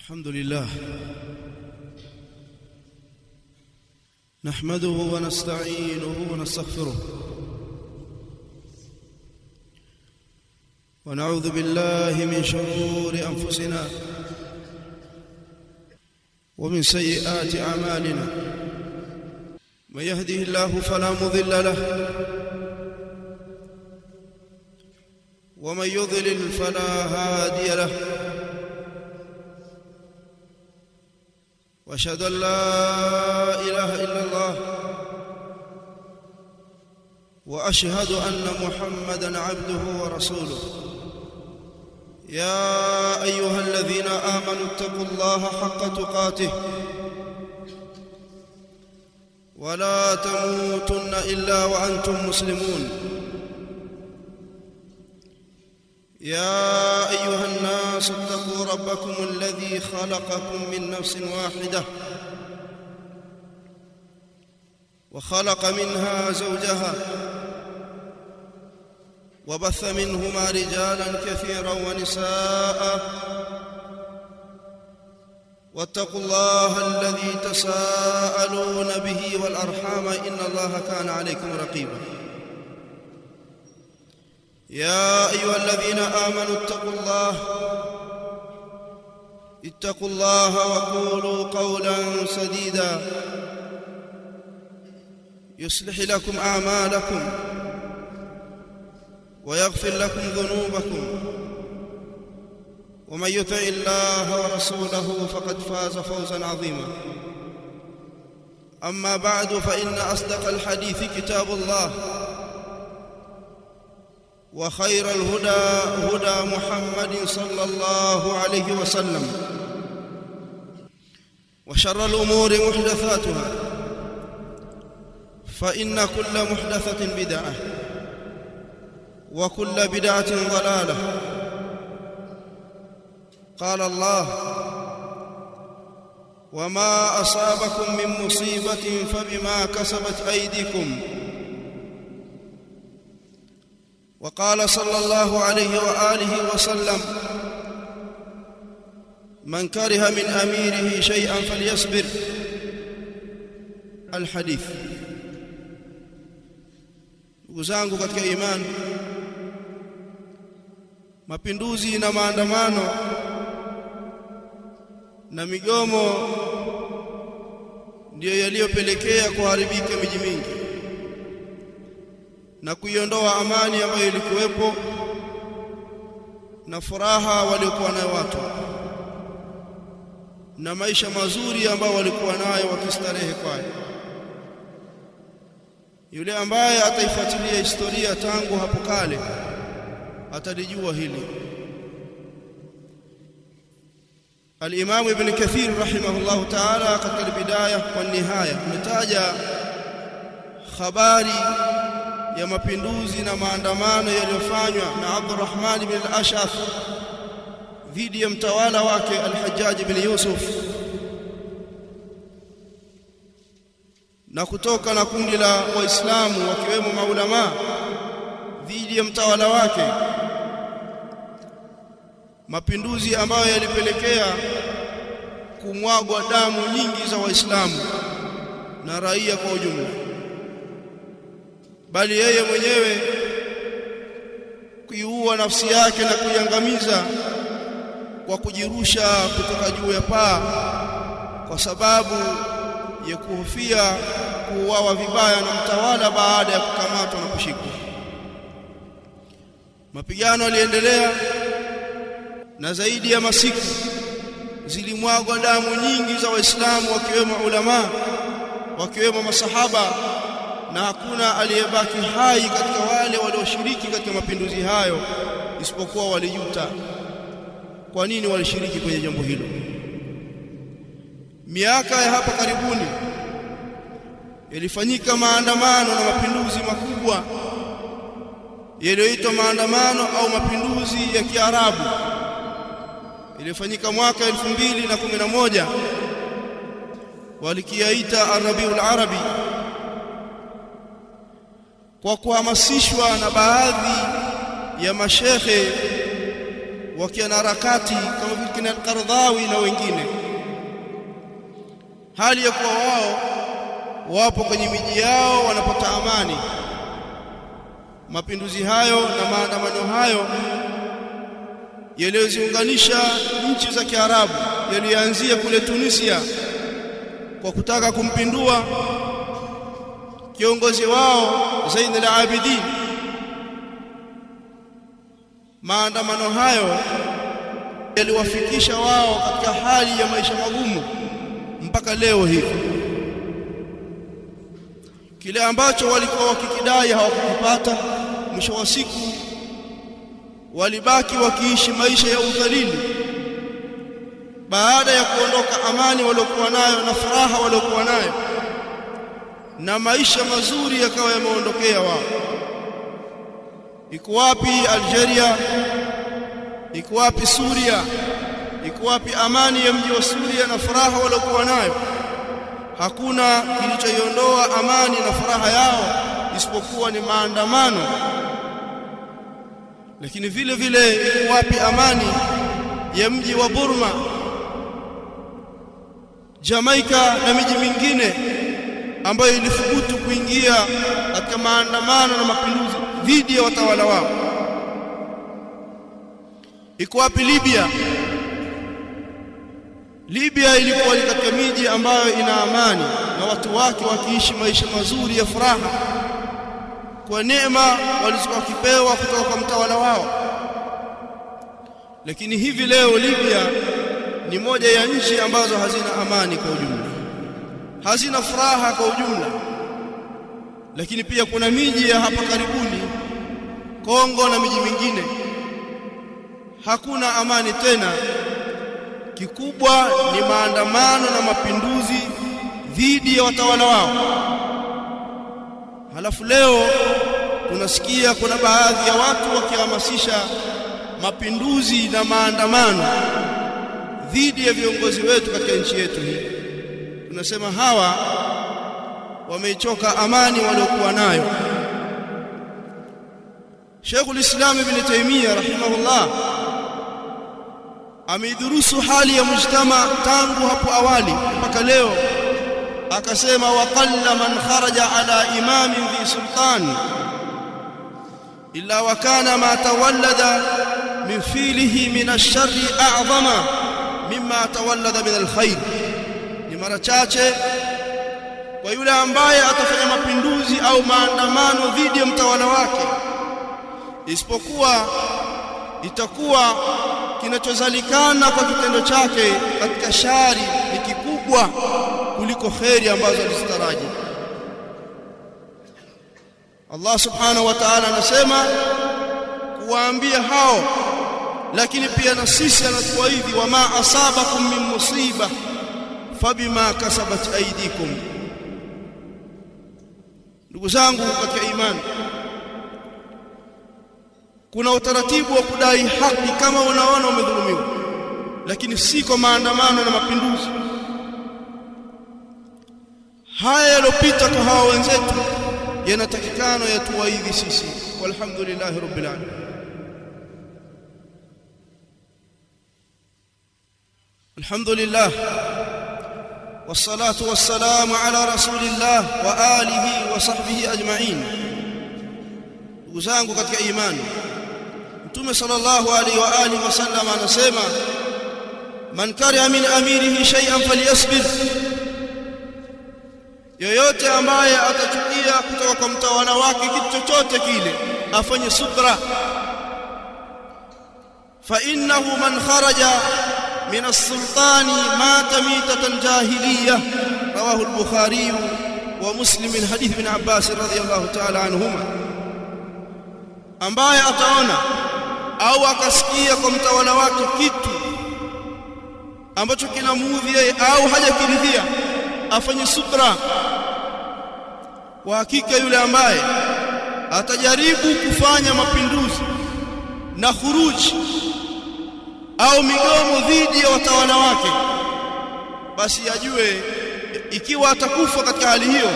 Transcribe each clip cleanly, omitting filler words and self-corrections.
الحمد لله نحمده ونستعينه ونستغفره ونعوذ بالله من شرور أنفسنا ومن سيئات أعمالنا من يهده الله فلا مضل له ومن يضلل فلا هادي له واشهد ان لا اله الا الله واشهد ان محمدا عبده ورسوله يا ايها الذين امنوا اتقوا الله حق تقاته ولا تموتن الا وانتم مسلمون يا أيها الناس اتقوا ربكم الذي خلقكم من نفس واحدة وخلق منها زوجها وبث منهما رجالا كثيرا ونساء واتقوا الله الذي تساءلون به والأرحام إن الله كان عليكم رقيبا يا أيها الذين آمنوا اتقوا الله وقولوا قولا سديدا يصلح لكم أعمالكم ويغفر لكم ذنوبكم ومن يطع الله ورسوله فقد فاز فوزا عظيما أما بعد فإن أصدق الحديث كتاب الله وخير الهدى هدى محمد صلى الله عليه وسلم وشر الأمور محدثاتها فإن كل محدثة بدعة وكل بدعة ضلالة قال الله وما أصابكم من مصيبة فبما كسبت أيديكم وقال صلى الله عليه وآله وسلم من كره من أميره شيئا فليصبر الحديث. Ndugu zangu katika imani, mapinduzi na maandamano na migomo ndiyo yaliyopelekea kuharibika miji mingi na kuiondoa amani ambayo ilikuwepo na furaha waliokuwa nayo watu na maisha mazuri ambayo walikuwa nayo wakistarehe kwayo. Yule ambaye ataifuatilia historia tangu hapo kale atalijua hili. Al-Imam Ibn Kathir rahimahullah ta'ala katika bidaya wa nihaya ametaja habari ya mapinduzi na maandamano yaliyofanywa na Abdurrahman ibn al-Ash'ath dhidi ya mtawala wake Al-Hajjaj ibn Yusuf na kutoka na kundi la Waislamu wakiwemo maulama dhidi ya mtawala wake, mapinduzi ambayo yalipelekea kumwagwa damu nyingi za Waislamu na raia kwa ujumla, bali yeye mwenyewe kuiua nafsi yake na kuiangamiza kwa kujirusha kutoka juu ya paa kwa sababu ya kuhofia kuuawa vibaya na mtawala baada ya kukamatwa na kushikwa. Mapigano yaliendelea na zaidi ya masiku zilimwagwa damu nyingi za Waislamu wakiwemo ulama, wakiwemo masahaba, na hakuna aliyebaki hai katika wale walioshiriki katika mapinduzi hayo isipokuwa walijuta kwa nini walishiriki kwenye jambo hilo. Miaka ya hapa karibuni yalifanyika maandamano na mapinduzi makubwa yaliyoitwa maandamano au mapinduzi ya Kiarabu. Ilifanyika mwaka 2011 walikiaita Arabiul Arabi kwa kuhamasishwa na baadhi ya mashehe wakiana harakati kama vile kina Al-Qaradawi na wengine, hali ya kuwa wao wapo kwenye miji yao wanapata amani. Mapinduzi hayo na maandamano hayo yaliyoziunganisha nchi za Kiarabu yalianzia kule Tunisia kwa kutaka kumpindua kiongozi wao Zain al-Abidin. Maandamano hayo yaliwafikisha wao katika hali ya maisha magumu mpaka leo hivi. Kile ambacho walikuwa wakikidai hawakupata, mwisho wa siku walibaki wakiishi maisha ya udhalili baada ya kuondoka amani waliokuwa nayo na furaha waliokuwa nayo, na maisha mazuri yakawa yameondokea wao. Iko wapi Algeria? Iko wapi Suria? Iko wapi amani ya mji wa Suria na furaha waliokuwa nayo? Hakuna kilichoiondoa amani na furaha yao isipokuwa ni maandamano. Lakini vile vile iko wapi amani ya mji wa Burma, Jamaica na miji mingine ambayo ilithubutu kuingia katika maandamano na mapinduzi dhidi ya watawala wao? Iko wapi Libya? Libya ilikuwa katika miji ambayo ina amani na watu wake wakiishi maisha mazuri ya furaha kwa neema walizokuwa wakipewa kutoka kwa mtawala wao. Lakini hivi leo Libya ni moja ya nchi ambazo hazina amani kwa ujumla, hazina furaha kwa ujumla. Lakini pia kuna miji ya hapa karibuni Kongo na miji mingine hakuna amani tena. Kikubwa ni maandamano na mapinduzi dhidi ya watawala wao. Halafu leo tunasikia kuna baadhi ya watu wakihamasisha mapinduzi na maandamano dhidi ya viongozi wetu katika nchi yetu hii. Tunasema hawa wameichoka amani waliokuwa nayo. Sheikhul Islam Ibn Taymiyyah rahimahullah ameidurusu hali ya mujtama tangu hapo awali mpaka leo, akasema wa qalla man kharaja ala imamin dhi sultan illa wa kana ma tawallada min filihi min ash-sharri a'zama mimma tawallada min al-khair. Ni mara chache kwa yule ambaye atafanya mapinduzi au maandamano dhidi ya mtawala wake, isipokuwa itakuwa kinachozalikana kwa kitendo chake katika shari ni kikubwa kuliko khairi ambazo alizitaraji. Allah subhanahu wa ta'ala anasema kuwaambia hao, lakini pia na sisi anatuahidi wama asabakum min musiba fabima kasabat aydikum. Ndugu zangu katika imani, kuna utaratibu wa kudai haki kama unaona umedhulumiwa, lakini si kwa maandamano na mapinduzi. Haya yalopita kwa hawa wenzetu yanatakikana yatuwaidhi sisi. Walhamdulillahi rabbil alamin. Alhamdulillah wassalatu wassalamu ala rasulillah wa alihi wa sahbihi ajma'in. Ndugu zangu katika imani, Mtume sallallahu alaihi wa alihi wasallam anasema man kariha min amirihi shay'an falyasbir, yoyote ambaye atachukia kutoka kwa mtawala wake kitu chochote kile afanye subra. Fa innahu man kharaja min as-sultani mata mitatan jahiliyah. Rawahu al-Bukhari wa Muslim min hadith ibn Abbas radhiyallahu ta'ala anhuma. Ambaye ataona au akasikia kwa mtawala wake kitu ambacho kinamuudhi yeye au hajakiridhia, afanye subra. Kwa hakika yule ambaye atajaribu kufanya mapinduzi na khuruji au migomo dhidi ya watawala wake, basi ajue ikiwa atakufa katika hali hiyo,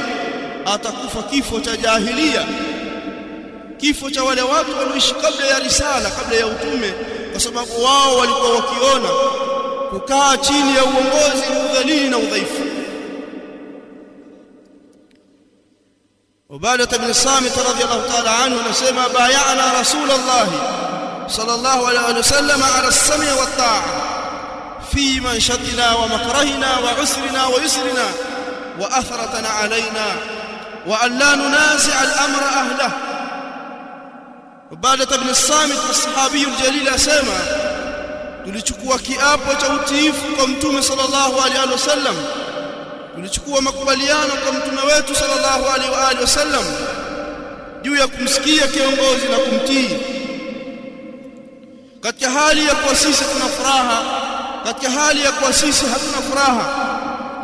atakufa kifo cha jahilia, kifo cha wale watu walioishi kabla ya risala, kabla ya utume, kwa sababu wao walikuwa wakiona kukaa chini ya uongozi ni udhalili na udhaifu. Ubadah ibn Samit radhiyallahu ta'ala anhu anasema bay'ana Rasulullah sallallahu alayhi wasallam ala as-sam'i wat-ta'a fi manshatina wa makrahina wa usrina wa yusrina wa athratana alayna wa an la nunazi' al-amra ahlahu. Ubadah ibn Samit as-sahabi al-jalil asema tulichukua kiapo cha utiifu kwa mtume sallallahu alaihi wasallam, tulichukua makubaliano kwa mtume wetu sallallahu alaihi wasallam juu ya kumsikia kiongozi na kumtii, katika hali ya kuwa sisi tuna furaha, katika hali ya kuwa sisi hatuna furaha,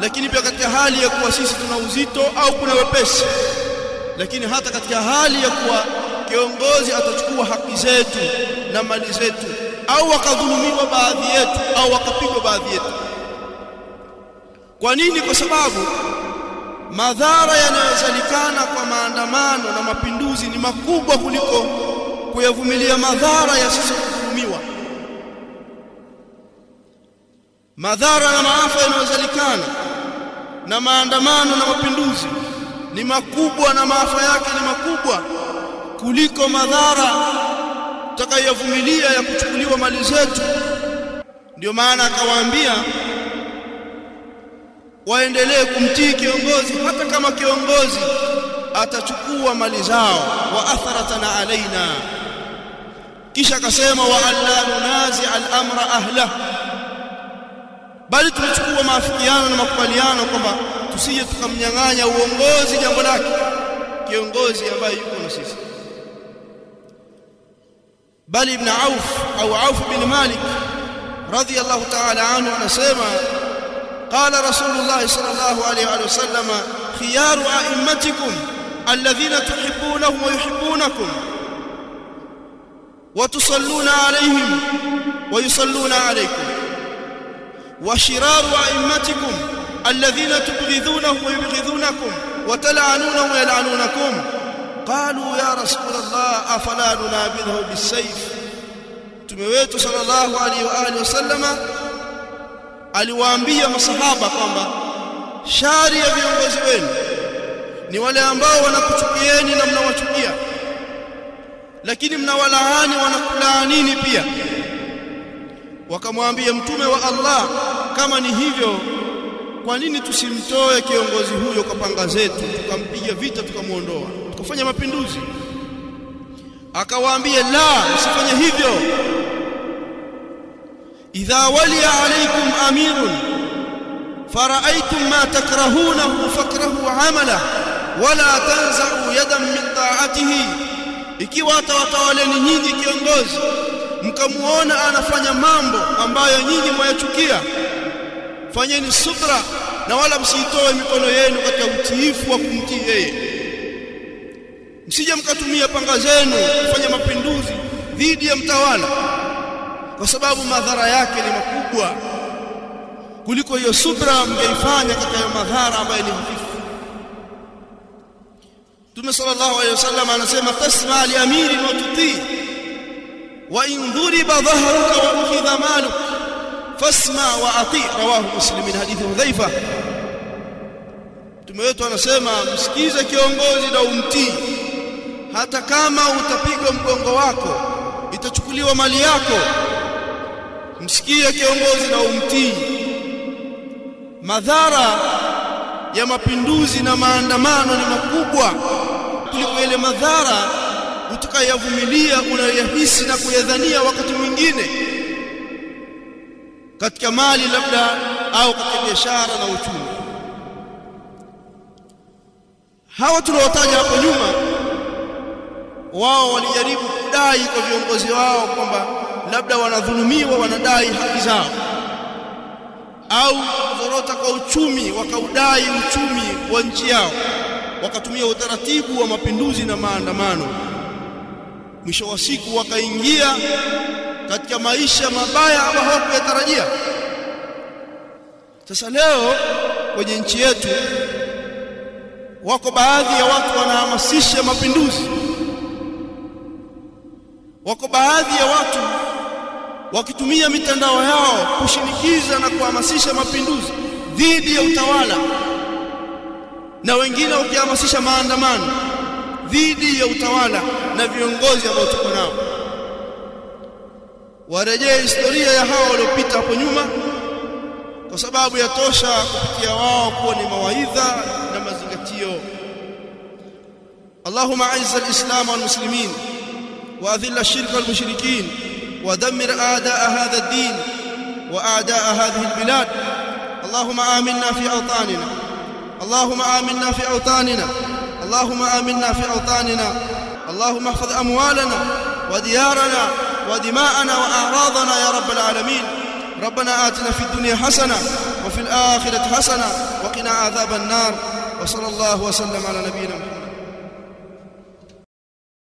lakini pia katika hali ya kuwa sisi tuna uzito au kuna wepesi, lakini hata katika hali ya kuwa kiongozi atachukua haki zetu na mali zetu, au wakadhulumiwa baadhi yetu, au wakapigwa baadhi yetu. Kwa nini? Kwa sababu madhara yanayozalikana kwa maandamano na mapinduzi ni makubwa kuliko kuyavumilia madhara ya sisi kudhulumiwa. Madhara na maafa yanayozalikana na maandamano na mapinduzi ni makubwa, na maafa yake ni makubwa kuliko madhara tutakayovumilia ya kuchukuliwa mali zetu. Ndio maana akawaambia waendelee kumtii kiongozi hata kama kiongozi atachukua mali zao, wa atharatana alaina. Kisha akasema wa alla nunazi al-amra ahla, bali tunachukua maafikiano na makubaliano kwamba tusije tukamnyang'anya uongozi jambo lake kiongozi ambaye yuko na sisi. Bali ibn Auf bin Malik radhiyallahu ta'ala anhu anasema qala Rasulullah sallallahu alayhi wa sallam khiyaru a'immatikum alladhina tuhibbunahum wa yuhibbunakum wa tusalluna alayhim wa yusalluna alaykum wa shiraru a'immatikum alladhina tubghidunahum wa yubghidunakum wa tal'anunahum wa yal'anunakum. قالوا يا رسول الله افلا ننابذه بالسيف. Mtume wetu sallallahu alaihi wa alihi wasallama aliwaambia masahaba kwamba shari ya viongozi wenu ni wale ambao wanakuchukieni na mnawachukia, lakini mnawalaani wanakulaanini pia. Wakamwambia mtume wa Allah, kama ni hivyo, kwa nini tusimtoe kiongozi huyo kwa panga zetu, tukampiga vita tukamuondoa, tukafanya mapinduzi? Akawaambia la, msifanye hivyo. idha waliya alaykum amirun fara'aytum ma takrahunahu fakrahu amala wala tanza'u yadan min ta'atihi, ikiwa atawatawaleni nyinyi kiongozi mkamuona anafanya mambo ambayo nyinyi mwayachukia, fanyeni subra na wala msitoe mikono yenu katika utiifu wa kumtii yeye. Msije mkatumia panga zenu kufanya mapinduzi dhidi ya mtawala, kwa sababu madhara yake ni makubwa kuliko hiyo subra mngeifanya katika hiyo madhara ambayo ni hafifu. Mtume sallallahu alayhi wasallam anasema tasma li amiri wa tutii wa in dhuriba dhahruka wa ukhidha maluk fasma wa ati, rawahu Muslim, hadithi Hudhaifa. Mtume wetu anasema msikize kiongozi na umtii, hata kama utapigwa mgongo wako, itachukuliwa mali yako, msikie kiongozi na umtii. Madhara ya mapinduzi na maandamano ni makubwa kuliko ile madhara utakayovumilia unayahisi na kuyadhania wakati mwingine katika mali labda au katika biashara na uchumi. Hawa tunaotaja hapo nyuma, wao walijaribu kudai kwa viongozi wao kwamba labda wanadhulumiwa, wanadai haki zao, au kuzorota kwa uchumi, wakaudai uchumi wa nchi yao, wakatumia utaratibu wa mapinduzi na maandamano. Mwisho wa siku wakaingia katika maisha mabaya ambayo hawakuyatarajia. Sasa leo kwenye nchi yetu wako baadhi ya watu wanahamasisha mapinduzi, wako baadhi ya watu wakitumia mitandao yao kushinikiza na kuhamasisha mapinduzi dhidi ya utawala, na wengine wakihamasisha maandamano dhidi ya utawala na viongozi ambao tuko nao. Warejee historia ya hao waliopita hapo nyuma, kwa sababu yatosha kupitia wao kuwa ni mawaidha na mazingatio. Allahumma a'izz al-islam wal muslimin wa adhill ash-shirka wal mushrikeen wa dammir a'da'a hadha ad-din wa a'da'a hadhihi al-bilad. Allahumma aminna fi awtanina, Allahumma aminna fi awtanina, Allahumma aminna fi awtanina. Allahumma ihfaz amwalana wa diyarana wa dima'ana wa a'radana ya rabbal alamin. ربنا آتنا في الدنيا حسنة وفي الآخرة حسنة وقنا عذاب النار. وصلى الله وسلم على نبينا محمد.